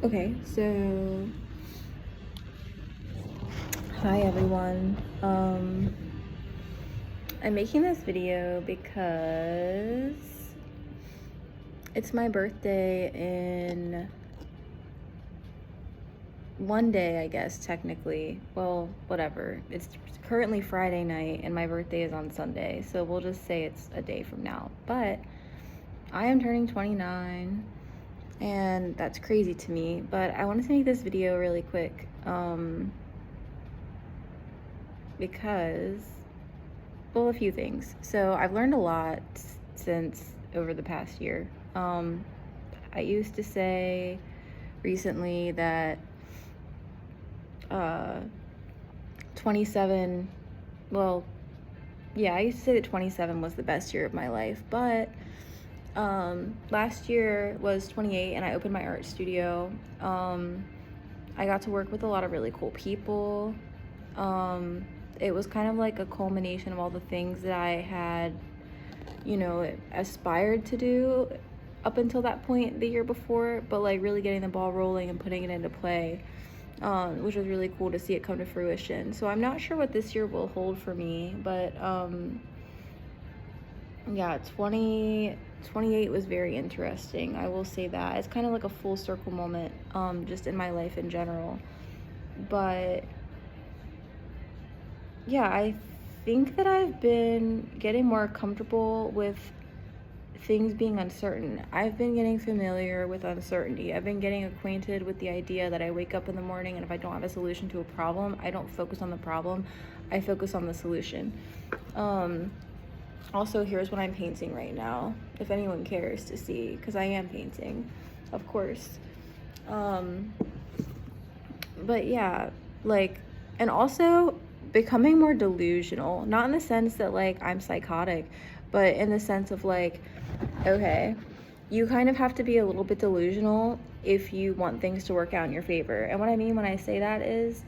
Okay, so hi everyone. I'm making this video because it's my birthday in one day, I guess, technically. Well, whatever. It's currently Friday night and my birthday is on Sunday, so we'll just say it's a day from now. But I am turning 29 and that's crazy to me, but I wanted to make this video really quick because, well, a few things. So I've learned a lot since over the past year. I used to say recently that 27, well, yeah, I used to say that 27 was the best year of my life, but last year was 28 and I opened my art studio. I got to work with a lot of really cool people. It was kind of like a culmination of all the things that I had, aspired to do up until that point the year before, but like really getting the ball rolling and putting it into play, which was really cool to see it come to fruition. So I'm not sure what this year will hold for me, but yeah, 28 was very interesting. I will say that. It's kind of like a full circle moment, just in my life in general. But yeah, I think that I've been getting more comfortable with things being uncertain. I've been getting familiar with uncertainty. I've been getting acquainted with the idea that I wake up in the morning and if I don't have a solution to a problem, I don't focus on the problem, I focus on the solution. Also, here's what I'm painting right now, if anyone cares to see, because I am painting, of course. But yeah, like, and also becoming more delusional, not in the sense that like I'm psychotic, but in the sense of like, okay, you kind of have to be a little bit delusional if you want things to work out in your favor. And what I mean when I say that is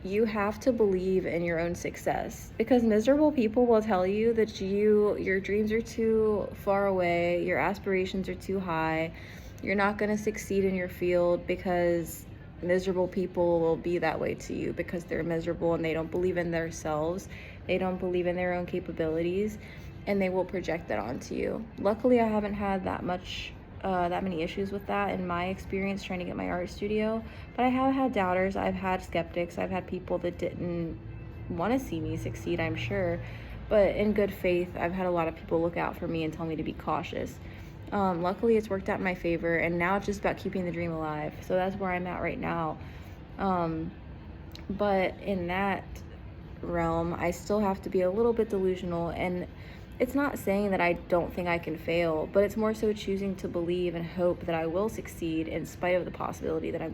you have to believe in your own success, because miserable people will tell you that your dreams are too far away, your aspirations are too high, you're not going to succeed in your field, because miserable people will be that way to you because they're miserable and they don't believe in themselves, they don't believe in their own capabilities, and they will project that onto you. Luckily, I haven't had that many issues with that in my experience trying to get my art studio, but I have had doubters, I've had skeptics, I've had people that didn't want to see me succeed, I'm sure, but in good faith, I've had a lot of people look out for me and tell me to be cautious. Luckily, it's worked out in my favor, and now it's just about keeping the dream alive. So that's where I'm at right now. But in that realm, I still have to be a little bit delusional, and it's not saying that I don't think I can fail, but it's more so choosing to believe and hope that I will succeed in spite of the possibility that I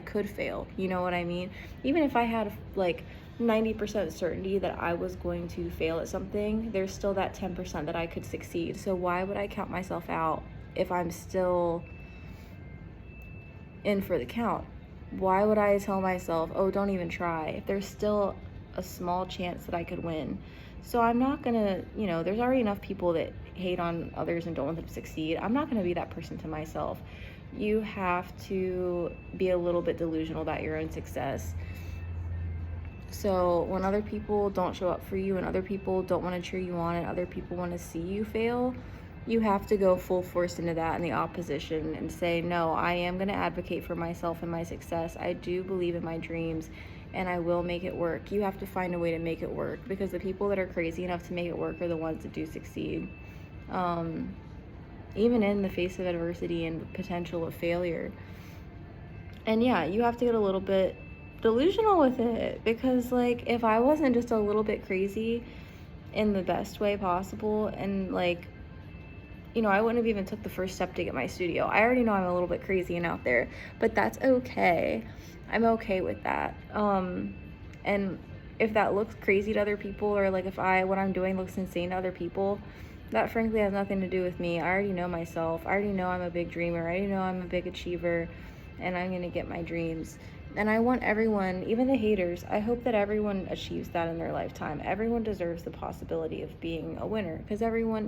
could fail. You know what I mean? Even if I had like 90% certainty that I was going to fail at something, there's still that 10% that I could succeed. So why would I count myself out if I'm still in for the count? Why would I tell myself, oh, don't even try, if there's still a small chance that I could win? So I'm not gonna, there's already enough people that hate on others and don't want them to succeed. I'm not gonna be that person to myself. You have to be a little bit delusional about your own success. So when other people don't show up for you and other people don't want to cheer you on and other people want to see you fail, you have to go full force into that in the opposition and say, no, I am going to advocate for myself and my success. I do believe in my dreams and I will make it work. You have to find a way to make it work, because the people that are crazy enough to make it work are the ones that do succeed. Even in the face of adversity and the potential of failure. And yeah, you have to get a little bit delusional with it, because like if I wasn't just a little bit crazy in the best way possible, and like, I wouldn't have even took the first step to get my studio. I already know I'm a little bit crazy and out there, but that's okay. I'm okay with that. And if that looks crazy to other people, or like if what I'm doing looks insane to other people, that frankly has nothing to do with me. I already know myself. I already know I'm a big dreamer. I already know I'm a big achiever, and I'm gonna get my dreams. And I want everyone, even the haters, I hope that everyone achieves that in their lifetime. Everyone deserves the possibility of being a winner, because everyone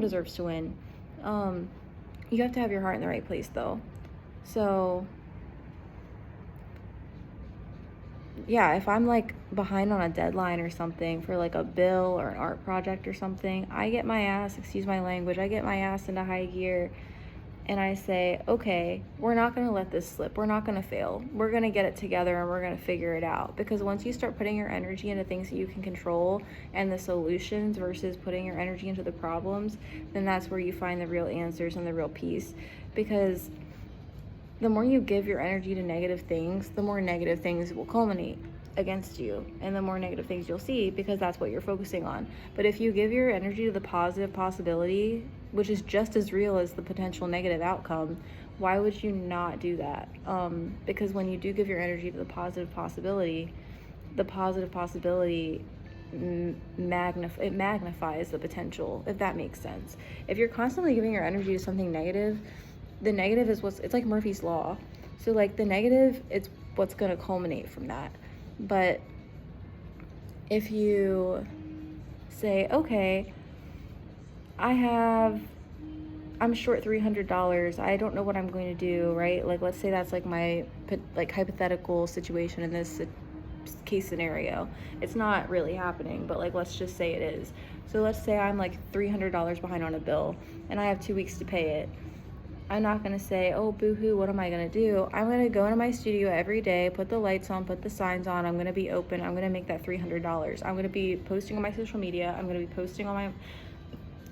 deserves to win. You have to have your heart in the right place, though. So yeah, if I'm like behind on a deadline or something for like a bill or an art project or something, I get my ass, excuse my language, I get my ass into high gear and I say, okay, we're not going to let this slip. We're not going to fail. We're going to get it together and we're going to figure it out. Because once you start putting your energy into things that you can control and the solutions versus putting your energy into the problems, then that's where you find the real answers and the real peace. Because the more you give your energy to negative things, the more negative things will culminate against you and the more negative things you'll see, because that's what you're focusing on. But if you give your energy to the positive possibility, which is just as real as the potential negative outcome, why would you not do that? Because when you do give your energy to the positive possibility magnifies the potential, if that makes sense. If you're constantly giving your energy to something negative, the negative is it's like Murphy's Law. So like the negative, it's what's going to culminate from that. But if you say, okay, I'm short $300, I don't know what I'm going to do, right? Like, let's say that's like my like hypothetical situation in this case scenario. It's not really happening, but like, let's just say it is. So let's say I'm like $300 behind on a bill and I have 2 weeks to pay it. I'm not going to say, oh, boo-hoo, what am I going to do? I'm going to go into my studio every day, put the lights on, put the signs on. I'm going to be open. I'm going to make that $300. I'm going to be posting on my social media. I'm going to be posting on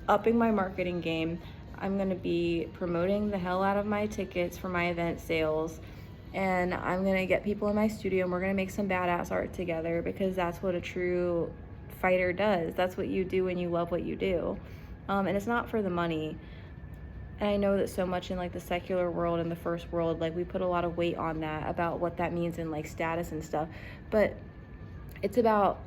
upping my marketing game. I'm going to be promoting the hell out of my tickets for my event sales. And I'm going to get people in my studio and we're going to make some badass art together, because that's what a true fighter does. That's what you do when you love what you do. And it's not for the money. And I know that so much in like the secular world and the first world, like we put a lot of weight on that, about what that means in like status and stuff. But it's about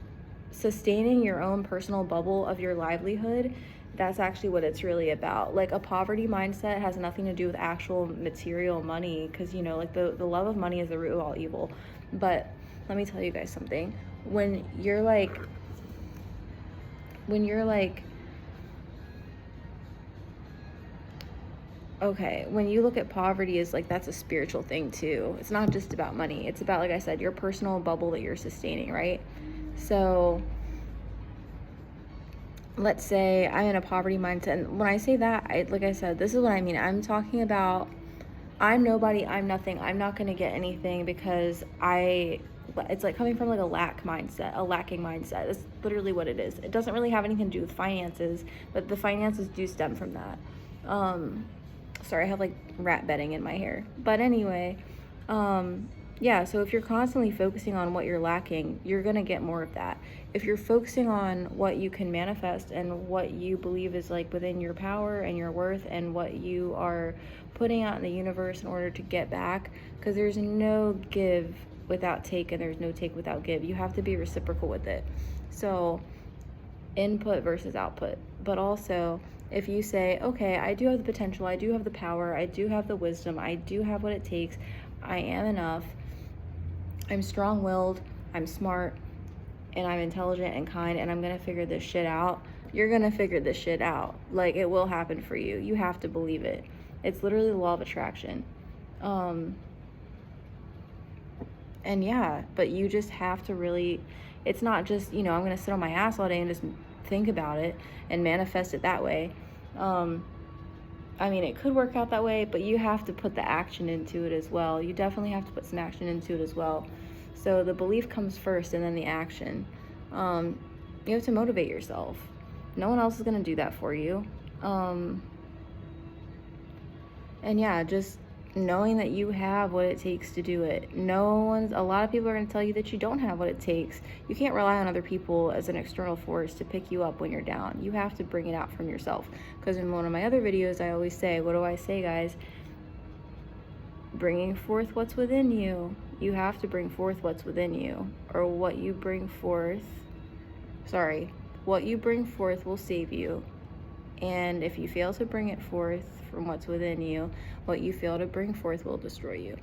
sustaining your own personal bubble of your livelihood. That's actually what it's really about. Like a poverty mindset has nothing to do with actual material money, because, you know, like the love of money is the root of all evil. But let me tell you guys something. When you're like okay, when you look at poverty as like, that's a spiritual thing too. It's not just about money. It's about, like I said, your personal bubble that you're sustaining, right? So let's say I'm in a poverty mindset. And when I say that, like I said, this is what I mean. I'm talking about, I'm nobody, I'm nothing. I'm not going to get anything because it's like coming from like a lacking mindset. That's literally what it is. It doesn't really have anything to do with finances, but the finances do stem from that. Sorry, I have like rat bedding in my hair. But anyway, yeah, so if you're constantly focusing on what you're lacking, you're going to get more of that. If you're focusing on what you can manifest and what you believe is like within your power and your worth and what you are putting out in the universe in order to get back, because there's no give without take and there's no take without give. You have to be reciprocal with it. So input versus output. But also, if you say, okay, I do have the potential, I do have the power, I do have the wisdom, I do have what it takes, I am enough, I'm strong-willed, I'm smart, and I'm intelligent and kind, and I'm gonna figure this shit out, you're gonna figure this shit out. Like, it will happen for you. You have to believe it. It's literally the law of attraction. And yeah, but you just have to really, it's not just, you know, I'm gonna sit on my ass all day and just think about it and manifest it that way. I mean, it could work out that way, but you have to put the action into it as well. You definitely have to put some action into it as well. So the belief comes first and then the action. You have to motivate yourself. No one else is going to do that for you. And yeah, just knowing that you have what it takes to do it. A lot of people are going to tell you that you don't have what it takes. You can't rely on other people as an external force to pick you up when you're down. You have to bring it out from yourself. Because in one of my other videos, I always say, what do I say, guys? Bringing forth what's within you. You have to bring forth what's within you. Or what you bring forth will save you. And if you fail to bring it forth from what's within you, what you fail to bring forth will destroy you.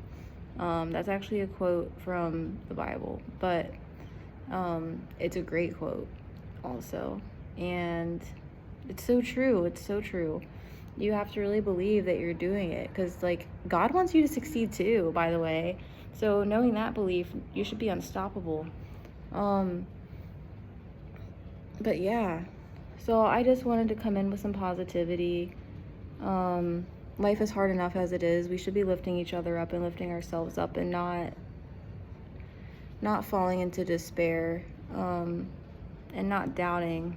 That's actually a quote from the Bible, but it's a great quote also. And it's so true. It's so true. You have to really believe that you're doing it, because like God wants you to succeed too, by the way. So knowing that belief, you should be unstoppable. But yeah, so I just wanted to come in with some positivity. Life is hard enough as it is. We should be lifting each other up and lifting ourselves up, and not falling into despair, and not doubting,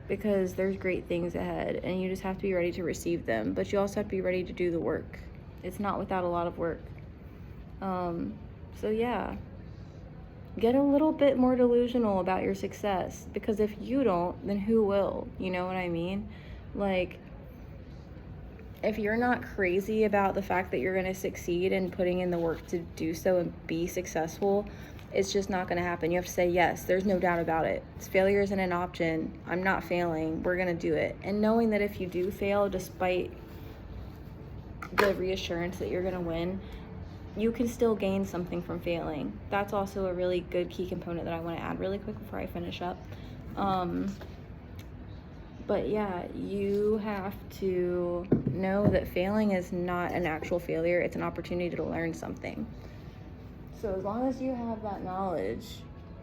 because there's great things ahead and you just have to be ready to receive them, but you also have to be ready to do the work. It's not without a lot of work. So yeah, get a little bit more delusional about your success, because if you don't, then who will? You know what I mean? Like, if you're not crazy about the fact that you're going to succeed and putting in the work to do so and be successful, it's just not going to happen. You have to say, yes, there's no doubt about it. Failure isn't an option. I'm not failing. We're going to do it. And knowing that if you do fail, despite the reassurance that you're going to win, you can still gain something from failing. That's also a really good key component that I want to add really quick before I finish up. But yeah, you have to know that failing is not an actual failure. It's an opportunity to learn something. So as long as you have that knowledge,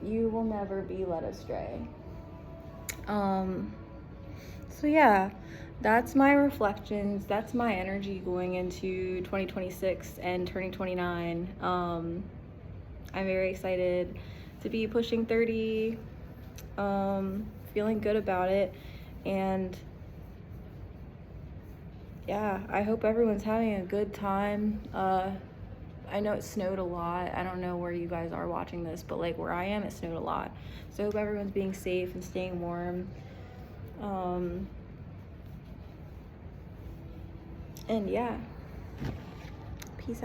you will never be led astray. So yeah, that's my reflections. That's my energy going into 2026 and turning 29. I'm very excited to be pushing 30, feeling good about it. And yeah, I hope everyone's having a good time. I know it snowed a lot. I don't know where you guys are watching this, but like where I am, it snowed a lot. So I hope everyone's being safe and staying warm. And yeah, peace out.